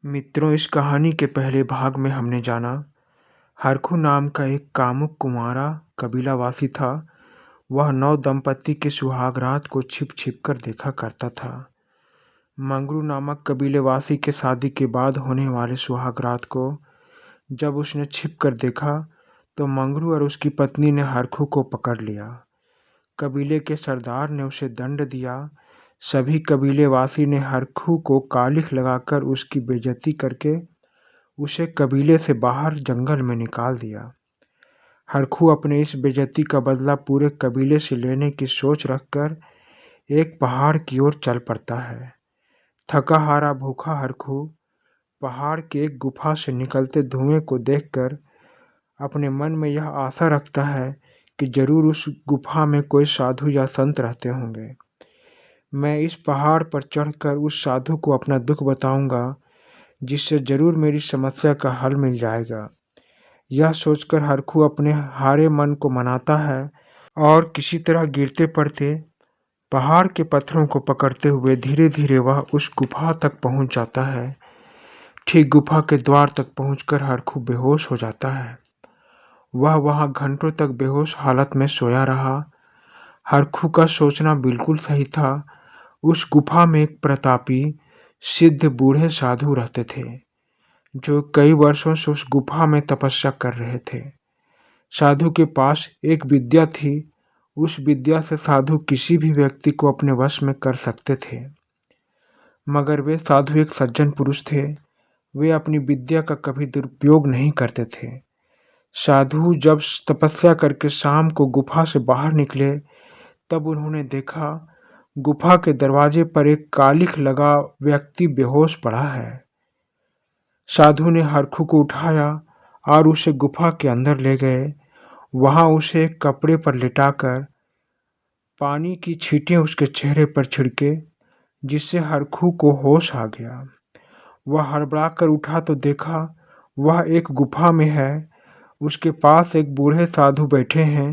मित्रों, इस कहानी के पहले भाग में हमने जाना हरखू नाम का एक कामुक कुंवारा कबीलावासी था। वह नव दंपत्ति के सुहाग रात को छिप छिप कर देखा करता था। मंगरू नामक कबीलेवासी के शादी के बाद होने वाले सुहाग रात को जब उसने छिप कर देखा तो मंगरू और उसकी पत्नी ने हरखू को पकड़ लिया। कबीले के सरदार ने उसे दंड दिया। सभी कबीलेवासी ने हरखू को कालिख लगाकर उसकी बेइज्जती करके उसे कबीले से बाहर जंगल में निकाल दिया। हरखू अपने इस बेइज्जती का बदला पूरे कबीले से लेने की सोच रखकर एक पहाड़ की ओर चल पड़ता है। थका हारा भूखा हरखू पहाड़ की एक गुफा से निकलते धुएं को देखकर अपने मन में यह आशा रखता है कि जरूर उस गुफा में कोई साधु या संत रहते होंगे। मैं इस पहाड़ पर चढ़कर उस साधु को अपना दुख बताऊंगा, जिससे जरूर मेरी समस्या का हल मिल जाएगा। यह सोचकर हरखू अपने हारे मन को मनाता है और किसी तरह गिरते पड़ते पहाड़ के पत्थरों को पकड़ते हुए धीरे धीरे वह उस गुफा तक पहुंच जाता है। ठीक गुफा के द्वार तक पहुंचकर हरखू बेहोश हो जाता है। वह वहां घंटों तक बेहोश हालत में सोया रहा। हरखू का सोचना बिल्कुल सही था। उस गुफा में एक प्रतापी सिद्ध बूढ़े साधु रहते थे, जो कई वर्षों से उस गुफा में तपस्या कर रहे थे। साधु के पास एक विद्या थी। उस विद्या से साधु किसी भी व्यक्ति को अपने वश में कर सकते थे। मगर वे साधु एक सज्जन पुरुष थे। वे अपनी विद्या का कभी दुरुपयोग नहीं करते थे। साधु जब तपस्या करके शाम को गुफा से बाहर निकले, तब उन्होंने देखा गुफा के दरवाजे पर एक कालिख लगा व्यक्ति बेहोश पड़ा है। साधु ने हरखू को उठाया और उसे गुफा के अंदर ले गए। वहां उसे एक कपड़े पर लिटाकर पानी की छींटें उसके चेहरे पर छिड़के, जिससे हरखू को होश आ गया। वह हड़बड़ाकर उठा तो देखा वह एक गुफा में है। उसके पास एक बूढ़े साधु बैठे हैं।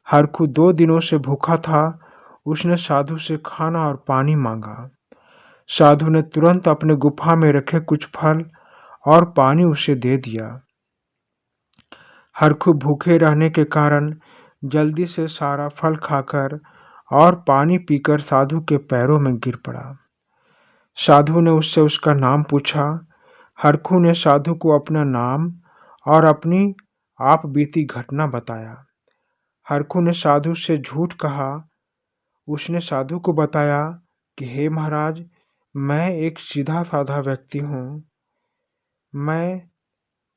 हरखू 2 दिनों से भूखा था। उसने साधु से खाना और पानी मांगा। साधु ने तुरंत अपने गुफा में रखे कुछ फल और पानी उसे दे दिया। हरखू भूखे रहने के कारण जल्दी से सारा फल खाकर और पानी पीकर साधु के पैरों में गिर पड़ा। साधु ने उससे उसका नाम पूछा। हरखू ने साधु को अपना नाम और अपनी आप बीती घटना बताया। हरखू ने साधु से झूठ कहा। उसने साधु को बताया कि हे महाराज, मैं एक सीधा साधा व्यक्ति हूँ। मैं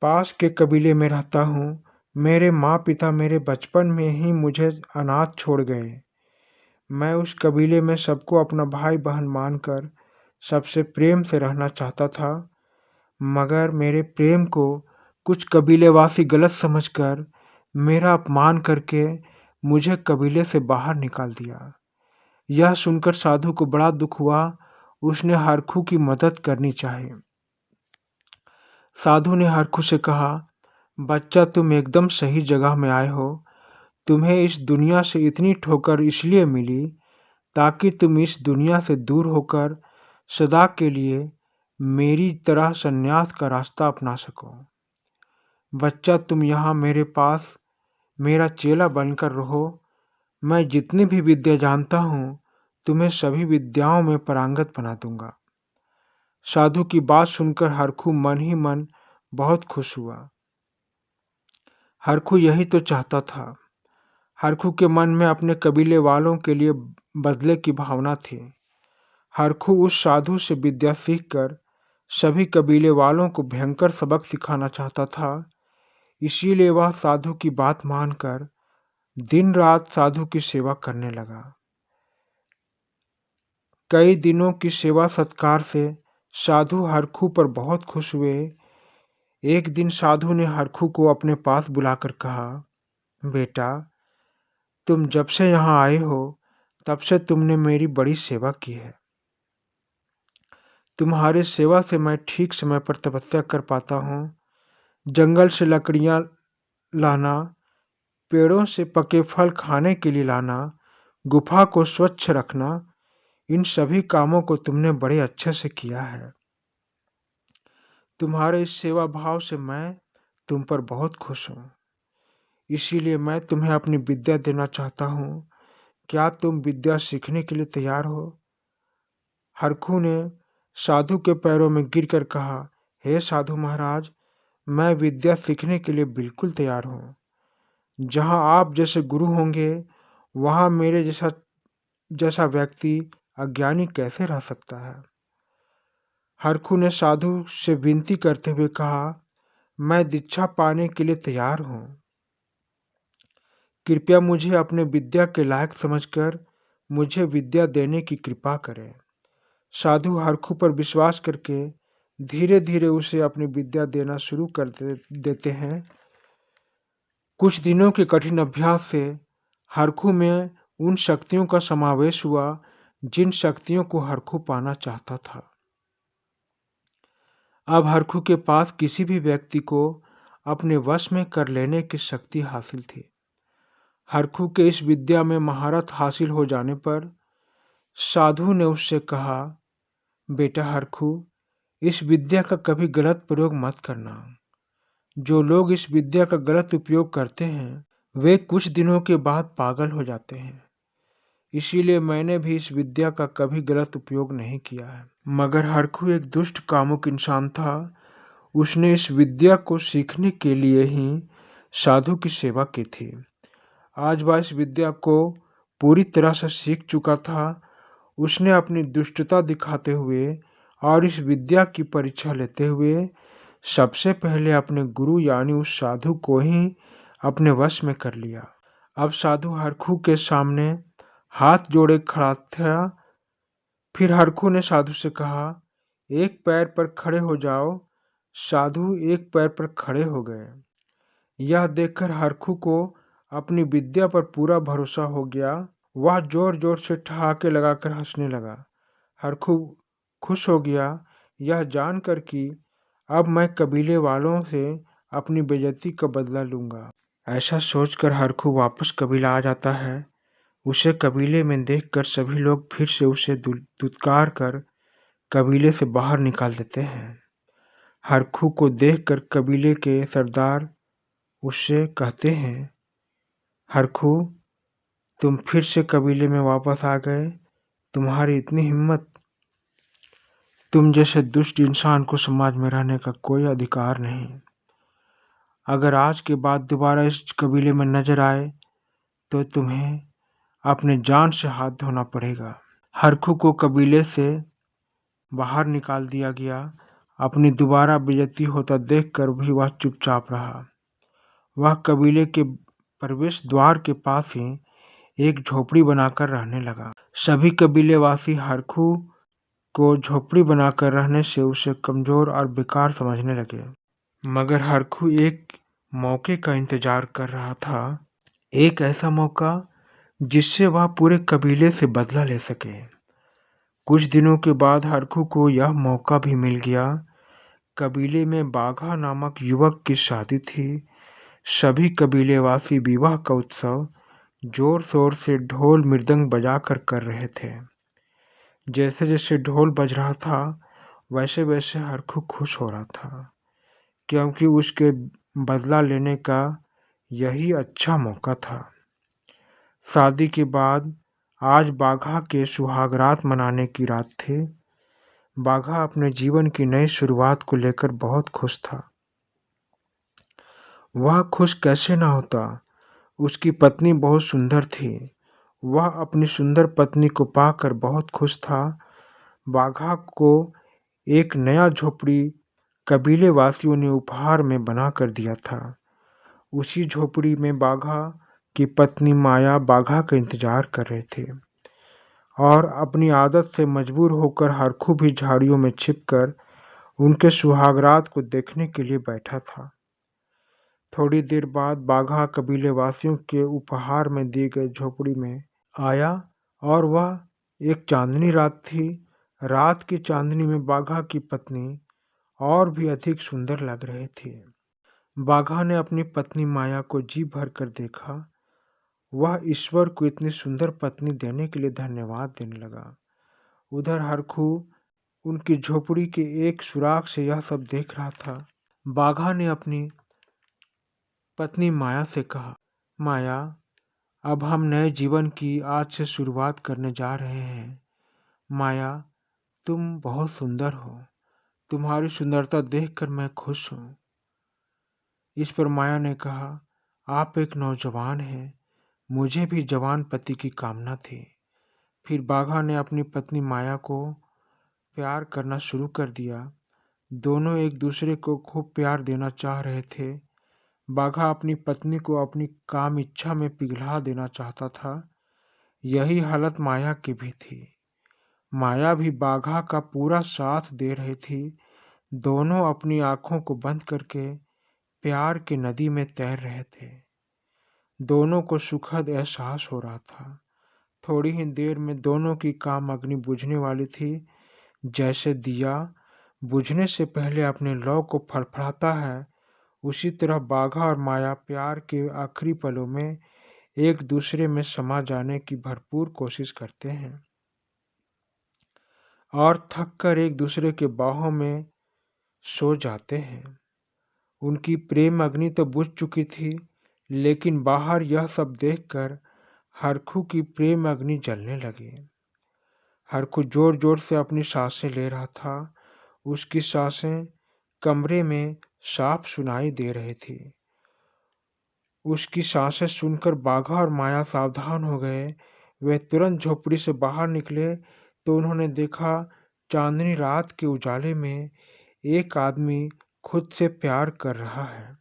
पास के कबीले में रहता हूँ। मेरे माँ पिता मेरे बचपन में ही मुझे अनाथ छोड़ गए। मैं उस कबीले में सबको अपना भाई बहन मानकर सबसे प्रेम से रहना चाहता था, मगर मेरे प्रेम को कुछ कबीलेवासी गलत समझकर मेरा अपमान करके मुझे कबीले से बाहर निकाल दिया। यह सुनकर साधु को बड़ा दुख हुआ। उसने हरखू की मदद करनी चाहिए। साधु ने हरखू से कहा, बच्चा, तुम एकदम सही जगह में आए हो। तुम्हें इस दुनिया से इतनी ठोकर इसलिए मिली ताकि तुम इस दुनिया से दूर होकर सदा के लिए मेरी तरह संन्यास का रास्ता अपना सको। बच्चा, तुम यहाँ मेरे पास मेरा चेला बनकर रहो। मैं जितनी भी विद्या जानता हूँ, तुम्हें सभी विद्याओं में पारंगत बना दूंगा। साधु की बात सुनकर हरखू मन ही मन बहुत खुश हुआ। हरखू यही तो चाहता था। हरखू के मन में अपने कबीले वालों के लिए बदले की भावना थी। हरखू उस साधु से विद्या सीखकर सभी कबीले वालों को भयंकर सबक सिखाना चाहता था। इसीलिए वह साधु की बात मानकर दिन रात साधु की सेवा करने लगा। कई दिनों की सेवा सत्कार से साधु हरखू पर बहुत खुश हुए। एक दिन साधु ने हरखू को अपने पास बुलाकर कहा, बेटा, तुम जब से यहाँ आए हो तब से तुमने मेरी बड़ी सेवा की है। तुम्हारे सेवा से मैं ठीक समय पर तपस्या कर पाता हूँ। जंगल से लकड़ियाँ लाना, पेड़ों से पके फल खाने के लिए लाना, गुफा को स्वच्छ रखना, इन सभी कामों को तुमने बड़े अच्छे से किया है। तुम्हारे इस सेवा भाव से मैं तुम पर बहुत खुश हूँ। इसीलिए मैं तुम्हें अपनी विद्या देना चाहता हूँ। क्या तुम विद्या सीखने के लिए तैयार हो? हरखू ने साधु के पैरों में गिरकर कहा, हे साधु महाराज, मैं विद्या सीखने के लिए बिल्कुल तैयार हूँ। जहाँ आप जैसे गुरु होंगे, वहाँ मेरे जैसा जैसा व्यक्ति अज्ञानी कैसे रह सकता है? हरखू ने साधु से विनती करते हुए कहा, मैं दीक्षा पाने के लिए तैयार हूँ। कृपया मुझे अपने विद्या के लायक समझकर मुझे विद्या देने की कृपा करें। साधु हरखू पर विश्वास करके धीरे धीरे उसे अपनी विद्या देना शुरू कर देते हैं। कुछ दिनों के कठिन अभ्यास से हरखू में उन शक्तियों का समावेश हुआ जिन शक्तियों को हरखू पाना चाहता था। अब हरखू के पास किसी भी व्यक्ति को अपने वश में कर लेने की शक्ति हासिल थी। हरखू के इस विद्या में महारत हासिल हो जाने पर साधु ने उससे कहा, बेटा हरखू, इस विद्या का कभी गलत प्रयोग मत करना। जो लोग इस विद्या का गलत उपयोग करते हैं, वे कुछ दिनों के बाद पागल हो जाते हैं। इसीलिए मैंने भी इस विद्या का कभी गलत उपयोग नहीं किया है। मगर हरखू एक दुष्ट कामुक इंसान था। उसने इस विद्या को सीखने के लिए ही साधु की सेवा की थी। आज वह इस विद्या को पूरी तरह से सीख चुका था। उसने अपनी दुष्टता दिखाते हुए और इस विद्या की परीक्षा लेते हुए सबसे पहले अपने गुरु यानी उस साधु को ही अपने वश में कर लिया। अब साधु हरखू के सामने हाथ जोड़े खड़ा था। फिर हरखू ने साधु से कहा, एक पैर पर खड़े हो जाओ। साधु एक पैर पर खड़े हो गए। यह देखकर हरखू को अपनी विद्या पर पूरा भरोसा हो गया। वह जोर जोर से ठहाके लगाकर हंसने लगा। हरखू खुश हो गया यह जानकर कि अब मैं कबीले वालों से अपनी बेइज्जती का बदला लूंगा। ऐसा सोचकर हरखू वापस कबीला आ जाता है। उसे कबीले में देखकर सभी लोग फिर से उसे दुत्कार कर कबीले से बाहर निकाल देते हैं। हरखू को देखकर कबीले के सरदार उससे कहते हैं, हरखू, तुम फिर से कबीले में वापस आ गए। तुम्हारी इतनी हिम्मत! तुम जैसे दुष्ट इंसान को समाज में रहने का कोई अधिकार नहीं। अगर आज के बाद दोबारा इस कबीले में नजर आए तो तुम्हें अपने जान से हाथ धोना पड़ेगा। हरखू को कबीले से बाहर निकाल दिया गया। अपनी दोबारा बेइज्जती होता देखकर भी वह चुपचाप रहा। वह कबीले के प्रवेश द्वार के पास ही एक झोपड़ी बनाकर रहने लगा। सभी कबीलेवासी हरखू को झोपड़ी बनाकर रहने से उसे कमजोर और बेकार समझने लगे। मगर हरखू एक मौके का इंतजार कर रहा था। एक ऐसा मौका जिससे वह पूरे कबीले से बदला ले सके। कुछ दिनों के बाद हरखू को यह मौका भी मिल गया। कबीले में बाघा नामक युवक की शादी थी। सभी कबीलेवासी विवाह का उत्सव जोर शोर से ढोल मृदंग बजाकर कर रहे थे। जैसे जैसे ढोल बज रहा था वैसे वैसे हरखू खुश हो रहा था, क्योंकि उसके बदला लेने का यही अच्छा मौका था। शादी के बाद आज बाघा के सुहागरात मनाने की रात थी। बाघा अपने जीवन की नई शुरुआत को लेकर बहुत खुश था। वह खुश कैसे ना होता। उसकी पत्नी बहुत सुंदर थी। वह अपनी सुंदर पत्नी को पाकर बहुत खुश था। बाघा को एक नया झोपड़ी कबीले वासियों ने उपहार में बनाकर दिया था। उसी झोपड़ी में बाघा की पत्नी माया बाघा का इंतजार कर रहे थे और अपनी आदत से मजबूर होकर हरखू भी झाड़ियों में छिपकर उनके सुहागरात को देखने के लिए बैठा था। थोड़ी देर बाद बाघा कबीले वासियों के उपहार में दी गई झोपड़ी में आया और वह एक चांदनी रात थी। रात की चांदनी में बाघा की पत्नी और भी अधिक सुंदर लग रही थी। बाघा ने अपनी पत्नी माया को जी भर कर देखा। वह ईश्वर को इतनी सुंदर पत्नी देने के लिए धन्यवाद देने लगा। उधर हरखू उनकी झोपड़ी के एक सुराख से यह सब देख रहा था। बाघा ने अपनी पत्नी माया से कहा, माया, अब हम नए जीवन की आज से शुरुआत करने जा रहे हैं। माया, तुम बहुत सुंदर हो। तुम्हारी सुंदरता देखकर मैं खुश हूँ। इस पर माया ने कहा, आप एक नौजवान हैं, मुझे भी जवान पति की कामना थी। फिर बाघा ने अपनी पत्नी माया को प्यार करना शुरू कर दिया। दोनों एक दूसरे को खूब प्यार देना चाह रहे थे। बाघा अपनी पत्नी को अपनी काम इच्छा में पिघला देना चाहता था। यही हालत माया की भी थी। माया भी बाघा का पूरा साथ दे रही थी। दोनों अपनी आंखों को बंद करके प्यार की नदी में तैर रहे थे। दोनों को सुखद एहसास हो रहा था। थोड़ी ही देर में दोनों की काम अग्नि बुझने वाली थी। जैसे दिया बुझने से पहले अपने लौ को फड़फड़ाता है, उसी तरह बाघा और माया प्यार के आखिरी पलों में एक दूसरे में समा जाने की भरपूर कोशिश करते हैं और थककर एक दूसरे के बाहों में सो जाते हैं। उनकी प्रेम अग्नि तो बुझ चुकी थी, लेकिन बाहर यह सब देखकर हरखू की प्रेम अग्नि जलने लगी। हरखू जोर जोर से अपनी सांसें ले रहा था। उसकी सांसें कमरे में साफ सुनाई दे रही थी। उसकी सांसें सुनकर बाघा और माया सावधान हो गए। वे तुरंत झोपड़ी से बाहर निकले तो उन्होंने देखा, चांदनी रात के उजाले में एक आदमी खुद से प्यार कर रहा है।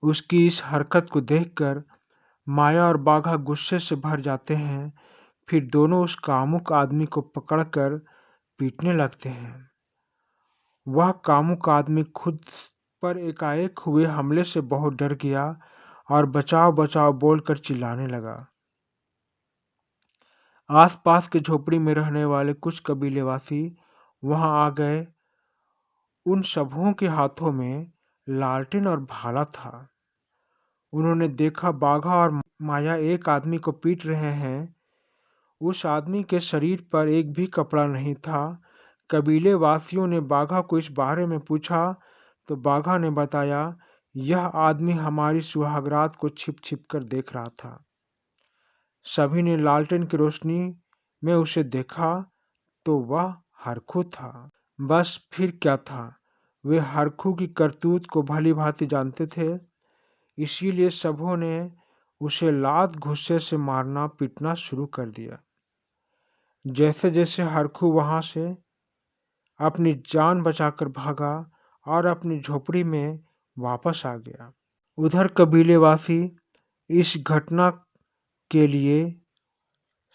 उसकी इस हरकत को देखकर माया और बाघा गुस्से से भर जाते हैं। फिर दोनों उस कामुक आदमी को पकड़कर पीटने लगते हैं। वह कामुक आदमी खुद पर एकाएक हुए हमले से बहुत डर गया और बचाओ बचाओ बोलकर चिल्लाने लगा। आसपास के झोपड़ी में रहने वाले कुछ कबीलेवासी वहां आ गए। उन सबों के हाथों में लालटेन और भाला था। उन्होंने देखा बाघा और माया एक आदमी को पीट रहे हैं। उस आदमी के शरीर पर एक भी कपड़ा नहीं था। कबीले वासियों ने बाघा को इस बारे में पूछा तो बाघा ने बताया, यह आदमी हमारी सुहागरात को छिप छिप कर देख रहा था। सभी ने लालटेन की रोशनी में उसे देखा तो वह हरखू था। बस फिर क्या था, वे हरखू की करतूत को भली भांति जानते थे। इसीलिए सबों ने उसे लात घुस्से से मारना पीटना शुरू कर दिया। जैसे जैसे हरखू वहां से अपनी जान बचाकर भागा और अपनी झोपड़ी में वापस आ गया। उधर कबीलेवासी इस घटना के लिए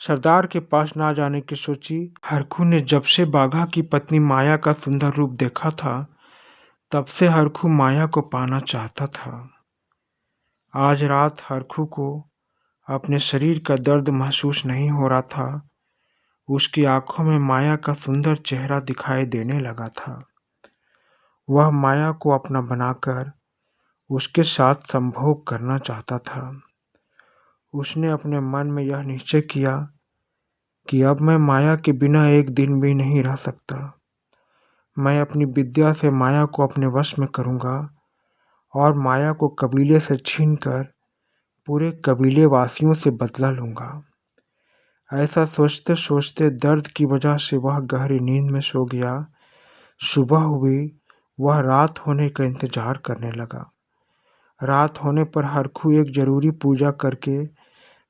सरदार के पास ना जाने की सोची। हरखू ने जब से बाघा की पत्नी माया का सुंदर रूप देखा था, तब से हरखू माया को पाना चाहता था। आज रात हरखू को अपने शरीर का दर्द महसूस नहीं हो रहा था। उसकी आंखों में माया का सुंदर चेहरा दिखाई देने लगा था। वह माया को अपना बनाकर उसके साथ संभोग करना चाहता था। उसने अपने मन में यह निश्चय किया कि अब मैं माया के बिना एक दिन भी नहीं रह सकता। मैं अपनी विद्या से माया को अपने वश में करूंगा और माया को कबीले से छीनकर पूरे कबीले वासियों से बदला लूंगा। ऐसा सोचते सोचते दर्द की वजह से वह गहरी नींद में सो गया। सुबह हुई, वह रात होने का इंतजार करने लगा। रात होने पर हरखू एक जरूरी पूजा करके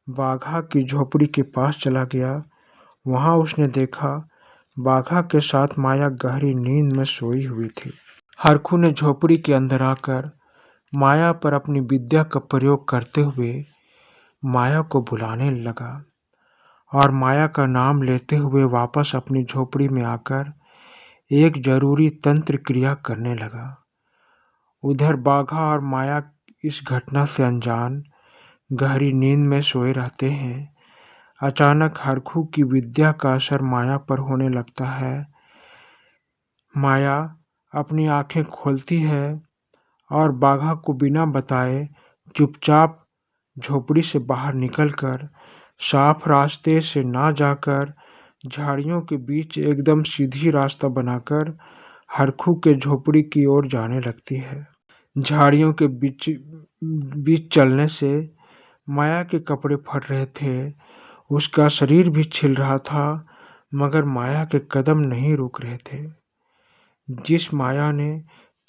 बाघा की झोपड़ी के पास चला गया। वहां उसने देखा बाघा के साथ माया गहरी नींद में सोई हुई थी। हरखू ने झोपड़ी के अंदर आकर माया पर अपनी विद्या का प्रयोग करते हुए माया को बुलाने लगा और माया का नाम लेते हुए वापस अपनी झोपड़ी में आकर एक जरूरी तंत्र क्रिया करने लगा। उधर बाघा और माया इस घटना से अनजान गहरी नींद में सोए रहते हैं। अचानक हरखू की विद्या का असर माया पर होने लगता है। माया अपनी आंखें खोलती है और बाघा को बिना बताए चुपचाप झोपड़ी से बाहर निकलकर साफ रास्ते से ना जाकर झाड़ियों के बीच एकदम सीधी रास्ता बनाकर हरखू के झोपड़ी की ओर जाने लगती है। झाड़ियों के बीच बीच चलने से माया के कपड़े फट रहे थे, उसका शरीर भी छिल रहा था, मगर माया के कदम नहीं रुक रहे थे। जिस माया ने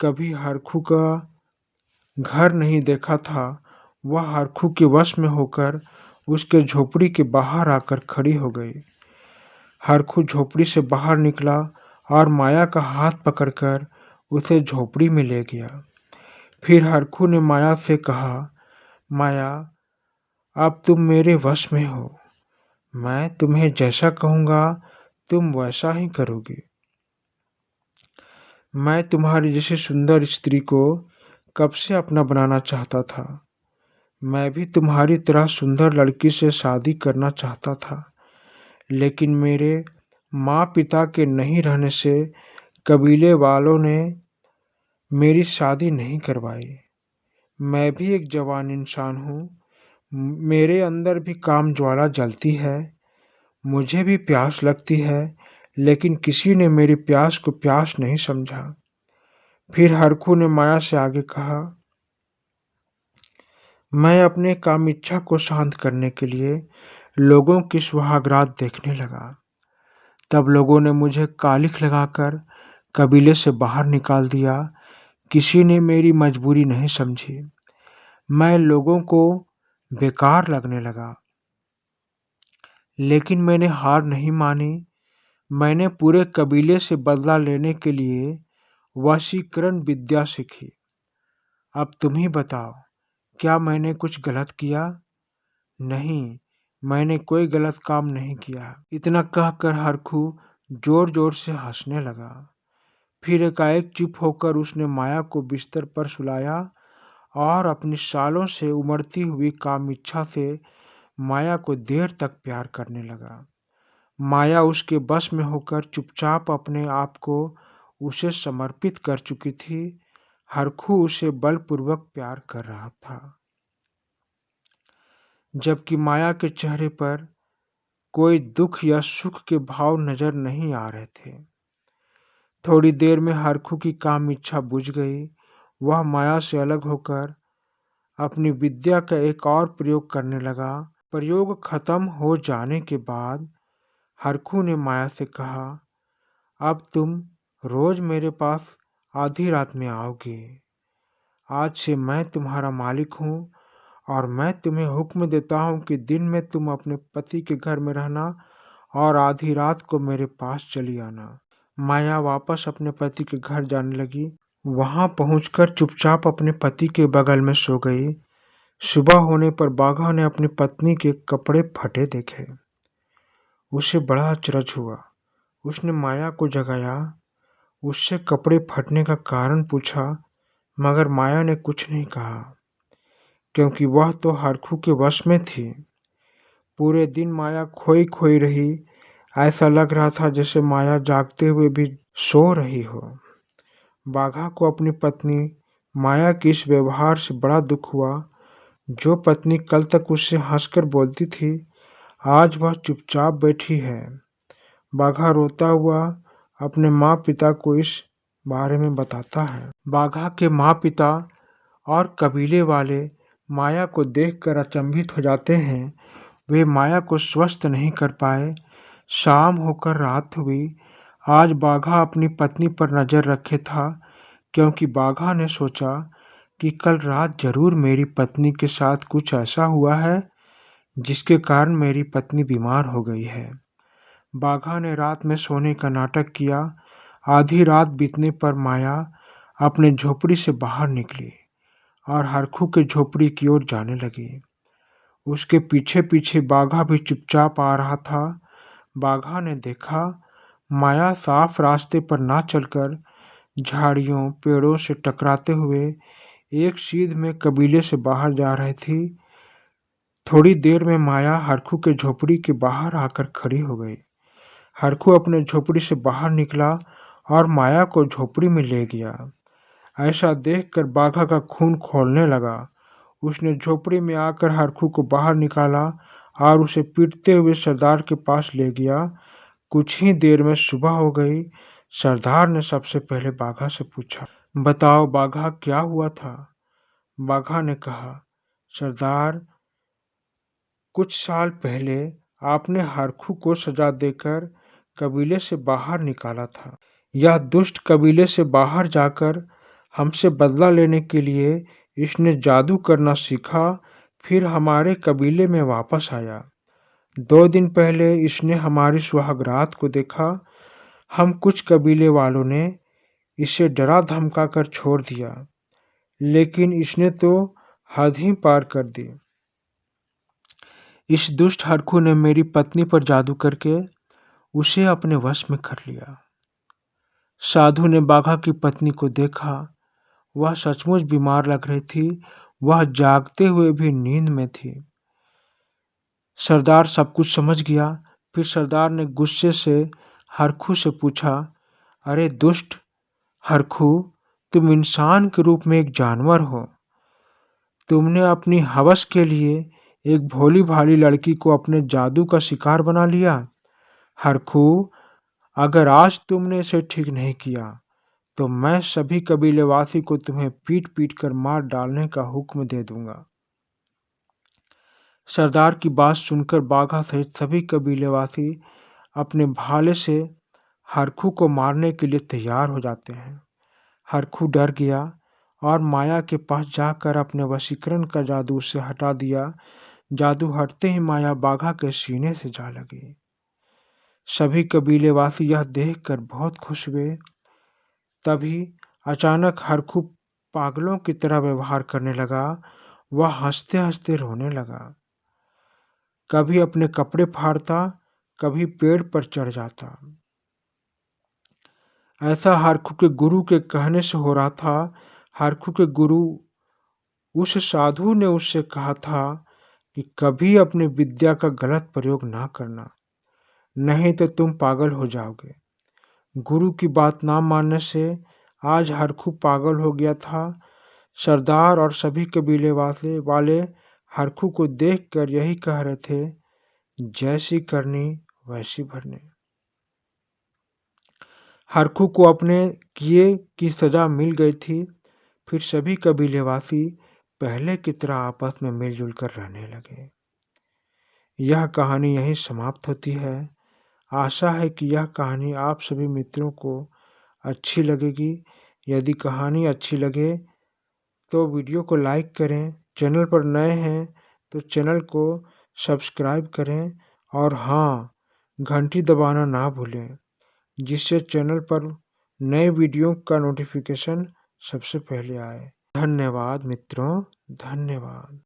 कभी हरखू का घर नहीं देखा था, वह हरखू के वश में होकर उसके झोपड़ी के बाहर आकर खड़ी हो गई। हरखू झोपड़ी से बाहर निकला और माया का हाथ पकड़कर उसे झोपड़ी में ले गया। फिर हरखू ने माया से कहा, माया, अब तुम मेरे वश में हो। मैं तुम्हें जैसा कहूँगा तुम वैसा ही करोगी। मैं तुम्हारी जैसी सुंदर स्त्री को कब से अपना बनाना चाहता था। मैं भी तुम्हारी तरह सुंदर लड़की से शादी करना चाहता था, लेकिन मेरे माँ पिता के नहीं रहने से कबीले वालों ने मेरी शादी नहीं करवाई। मैं भी एक जवान इंसान हूँ, मेरे अंदर भी काम ज्वाला जलती है, मुझे भी प्यास लगती है, लेकिन किसी ने मेरी प्यास को प्यास नहीं समझा। फिर हरखू ने माया से आगे कहा, मैं अपने काम इच्छा को शांत करने के लिए लोगों की सुहागरात देखने लगा। तब लोगों ने मुझे कालिख लगाकर कबीले से बाहर निकाल दिया। किसी ने मेरी मजबूरी नहीं समझी। मैं लोगों को बेकार लगने लगा, लेकिन मैंने हार नहीं मानी। मैंने पूरे कबीले से बदला लेने के लिए वशीकरण विद्या सीखी। अब तुम ही बताओ, क्या मैंने कुछ गलत किया? नहीं, मैंने कोई गलत काम नहीं किया। इतना कहकर हरखू जोर जोर से हंसने लगा। फिर एकाएक चुप होकर उसने माया को बिस्तर पर सुलाया और अपनी सालों से उमड़ती हुई काम इच्छा से माया को देर तक प्यार करने लगा। माया उसके बस में होकर चुपचाप अपने आप को उसे समर्पित कर चुकी थी। हरखू उसे बलपूर्वक प्यार कर रहा था, जबकि माया के चेहरे पर कोई दुख या सुख के भाव नजर नहीं आ रहे थे। थोड़ी देर में हरखू की काम इच्छा बुझ गई। वह माया से अलग होकर अपनी विद्या का एक और प्रयोग करने लगा। प्रयोग खत्म हो जाने के बाद हरखू ने माया से कहा, अब तुम रोज मेरे पास आधी रात में आओगे। आज से मैं तुम्हारा मालिक हूँ और मैं तुम्हें हुक्म देता हूँ कि दिन में तुम अपने पति के घर में रहना और आधी रात को मेरे पास चली आना। माया वापस अपने पति के घर जाने लगी। वहां पहुंचकर चुपचाप अपने पति के बगल में सो गई। सुबह होने पर बाघा ने अपनी पत्नी के कपड़े फटे देखे। उसे बड़ा अचरज हुआ। उसने माया को जगाया, उससे कपड़े फटने का कारण पूछा, मगर माया ने कुछ नहीं कहा, क्योंकि वह तो हरखू के वश में थी। पूरे दिन माया खोई खोई रही। ऐसा लग रहा था जैसे माया जागते हुए भी सो रही हो। बाघा को अपनी पत्नी माया के इस व्यवहार से बड़ा दुख हुआ। जो पत्नी कल तक उससे हंसकर बोलती थी, आज वह चुपचाप बैठी है। बाघा रोता हुआ अपने माँ पिता को इस बारे में बताता है। बाघा के माँ पिता और कबीले वाले माया को देखकर अचंभित हो जाते हैं। वे माया को स्वस्थ नहीं कर पाए। शाम होकर रात हुई। आज बाघा अपनी पत्नी पर नजर रखे था, क्योंकि बाघा ने सोचा कि कल रात जरूर मेरी पत्नी के साथ कुछ ऐसा हुआ है जिसके कारण मेरी पत्नी बीमार हो गई है। बाघा ने रात में सोने का नाटक किया। आधी रात बीतने पर माया अपने झोपड़ी से बाहर निकली और हरखू के झोपड़ी की ओर जाने लगी। उसके पीछे पीछे बाघा भी चुपचाप आ रहा था। बाघा ने देखा, माया साफ रास्ते पर ना चलकर झाड़ियों पेड़ों से टकराते हुए एक सीध में कबीले से बाहर जा रही थी। थोड़ी देर में माया हरखू के झोपड़ी के बाहर आकर खड़ी हो गई। हरखू अपने झोपड़ी से बाहर निकला और माया को झोपड़ी में ले गया। ऐसा देखकर बाघा का खून खौलने लगा। उसने झोपड़ी में आकर हरखू को बाहर निकाला और उसे पीटते हुए सरदार के पास ले गया। कुछ ही देर में सुबह हो गई। सरदार ने सबसे पहले बाघा से पूछा, बताओ बाघा, क्या हुआ था? बाघा ने कहा, सरदार, कुछ साल पहले आपने हरखू को सजा देकर कबीले से बाहर निकाला था। यह दुष्ट कबीले से बाहर जाकर हमसे बदला लेने के लिए इसने जादू करना सीखा, फिर हमारे कबीले में वापस आया। 2 दिन पहले इसने हमारी सुहागरात को देखा। हम कुछ कबीले वालों ने इसे डरा धमका कर छोड़ दिया, लेकिन इसने तो हद ही पार कर दी। इस दुष्ट हरखू ने मेरी पत्नी पर जादू करके उसे अपने वश में कर लिया। साधु ने बाघा की पत्नी को देखा। वह सचमुच बीमार लग रही थी। वह जागते हुए भी नींद में थी। सरदार सब कुछ समझ गया। फिर सरदार ने गुस्से से हरखू से पूछा, अरे दुष्ट हरखू, तुम इंसान के रूप में एक जानवर हो। तुमने अपनी हवस के लिए एक भोली भाली लड़की को अपने जादू का शिकार बना लिया। हरखू, अगर आज तुमने इसे ठीक नहीं किया तो मैं सभी कबीलेवासी को तुम्हें पीट पीट कर मार डालने का हुक्म दे दूंगा। सरदार की बात सुनकर बाघा सहित सभी कबीलेवासी अपने भाले से हरखू को मारने के लिए तैयार हो जाते हैं। हरखू डर गया और माया के पास जाकर अपने वशीकरण का जादू उसे हटा दिया। जादू हटते ही माया बाघा के सीने से जा लगी। सभी कबीलेवासी यह देखकर बहुत खुश हुए। तभी अचानक हरखू पागलों की तरह व्यवहार करने लगा। वह हंसते हंसते रोने लगा। कभी अपने कपड़े फाड़ता, कभी पेड़ पर चढ़ जाता। ऐसा हरखू के गुरु के कहने से हो रहा था। हरखू के गुरु उस साधु ने उससे कहा था कि कभी अपनी विद्या का गलत प्रयोग ना करना, नहीं तो तुम पागल हो जाओगे। गुरु की बात ना मानने से आज हरखू पागल हो गया था। सरदार और सभी कबीले वाले हरखू को देखकर यही कह रहे थे, जैसी करनी वैसी भरनी। हरखू को अपने किए की सजा मिल गई थी। फिर सभी कबीलेवासी पहले की तरह आपस में मिलजुल कर रहने लगे। यह कहानी यहीं समाप्त होती है। आशा है कि यह कहानी आप सभी मित्रों को अच्छी लगेगी। यदि कहानी अच्छी लगे तो वीडियो को लाइक करें। चैनल पर नए हैं तो चैनल को सब्सक्राइब करें और हाँ, घंटी दबाना ना भूलें, जिससे चैनल पर नए वीडियो का नोटिफिकेशन सबसे पहले आए। धन्यवाद मित्रों, धन्यवाद।